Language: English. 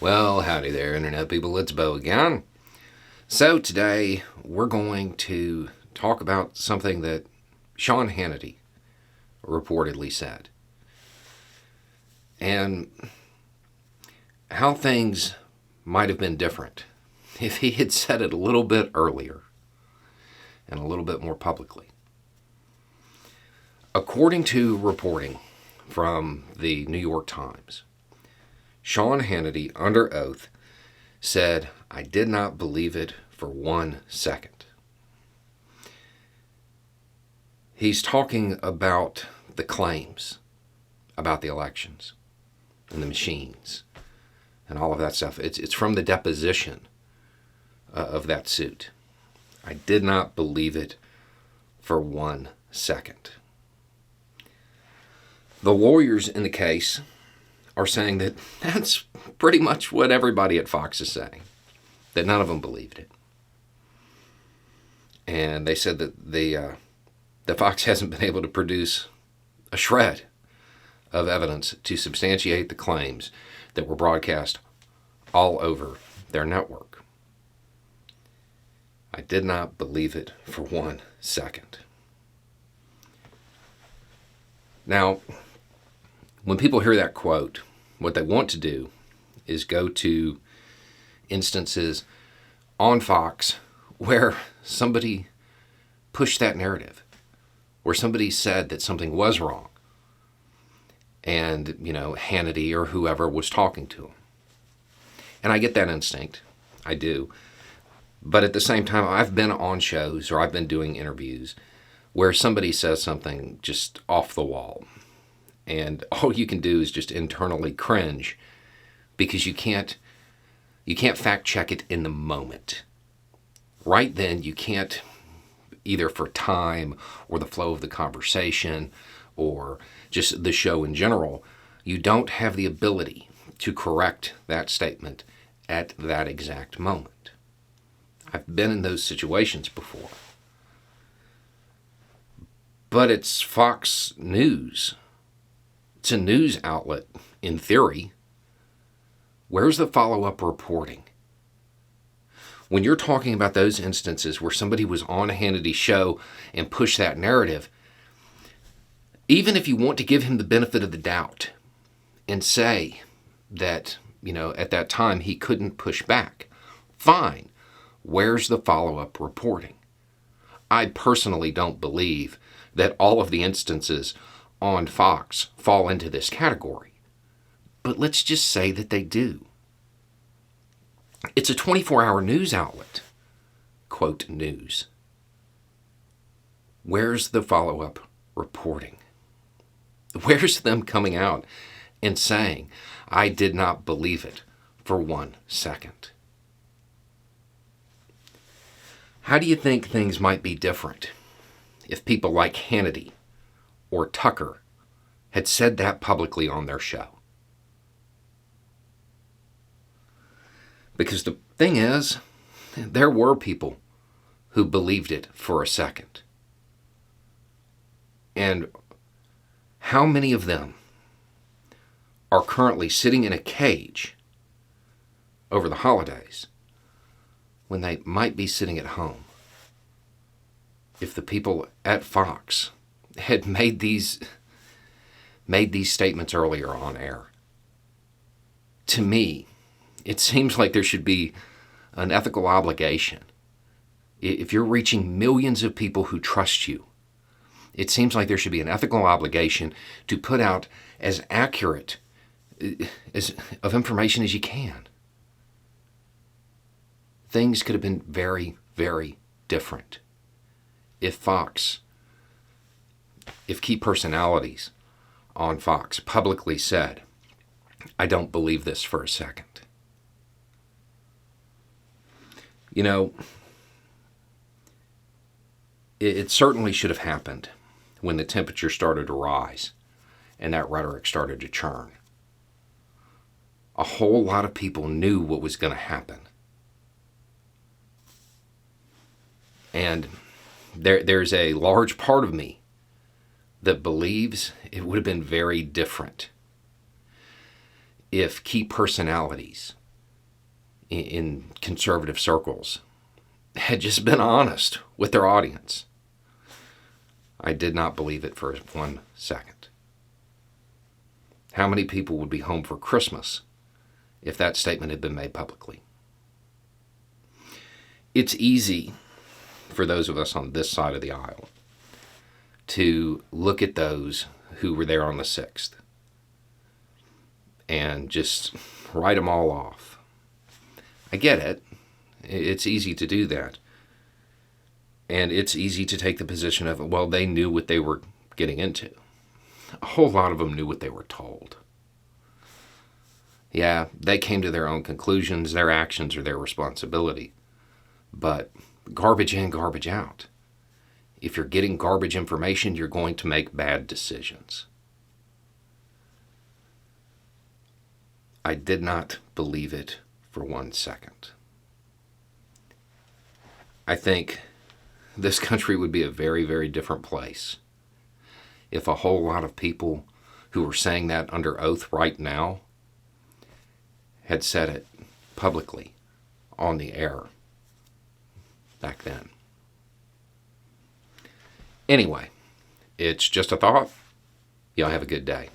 Well, howdy there, Internet people. It's Bo again. So, today we're going to talk about something that Sean Hannity reportedly said, and how things might have been different if he had said it a little bit earlier and a little bit more publicly. According to reporting from the New York Times, Sean Hannity, under oath, said, "I did not believe it for 1 second." He's talking about the claims about the elections and the machines and all of that stuff. It's from the deposition of that suit. I did not believe it for 1 second. The lawyers in the case are saying that that's pretty much what everybody at Fox is saying, that none of them believed it. And they said that the Fox hasn't been able to produce a shred of evidence to substantiate the claims that were broadcast all over their network. I did not believe it for 1 second. Now, when people hear that quote, what they want to do is go to instances on Fox where somebody pushed that narrative, where somebody said that something was wrong, and, Hannity or whoever was talking to him. And I get that instinct. I do. But at the same time, I've been on shows or I've been doing interviews where somebody says something just off the wall, and all you can do is just internally cringe because you can't fact check it in the moment. Right then, you can't, either for time or the flow of the conversation or just the show in general, you don't have the ability to correct that statement at that exact moment. I've been in those situations before. But it's Fox News. It's a news outlet, in theory. Where's the follow-up reporting? When you're talking about those instances where somebody was on a Hannity show and pushed that narrative, even if you want to give him the benefit of the doubt and say that, at that time he couldn't push back, fine. Where's the follow-up reporting? I personally don't believe that all of the instances on Fox fall into this category. But let's just say that they do. It's a 24-hour news outlet. Quote, news. Where's the follow-up reporting? Where's them coming out and saying, I did not believe it for 1 second? How do you think things might be different if people like Hannity or Tucker had said that publicly on their show? Because the thing is, there were people who believed it for a second. And how many of them are currently sitting in a cage over the holidays when they might be sitting at home? If the people at Fox had made these statements earlier on air. To me, it seems like there should be an ethical obligation. If you're reaching millions of people who trust you, it seems like there should be an ethical obligation to put out as accurate of information as you can. Things could have been very, very different if key personalities on Fox publicly said, I don't believe this for a second. It certainly should have happened when the temperature started to rise and that rhetoric started to churn. A whole lot of people knew what was going to happen. And there's a large part of me that believes it would have been very different if key personalities in conservative circles had just been honest with their audience. I did not believe it for 1 second. How many people would be home for Christmas if that statement had been made publicly? It's easy for those of us on this side of the aisle to look at those who were there on the 6th and just write them all off. I get it. It's easy to do that. And it's easy to take the position of, well, they knew what they were getting into. A whole lot of them knew what they were told. Yeah, they came to their own conclusions. Their actions are their responsibility. But garbage in, garbage out. If you're getting garbage information, you're going to make bad decisions. I did not believe it for 1 second. I think this country would be a very, very different place if a whole lot of people who are saying that under oath right now had said it publicly on the air back then. Anyway, it's just a thought. Y'all have a good day.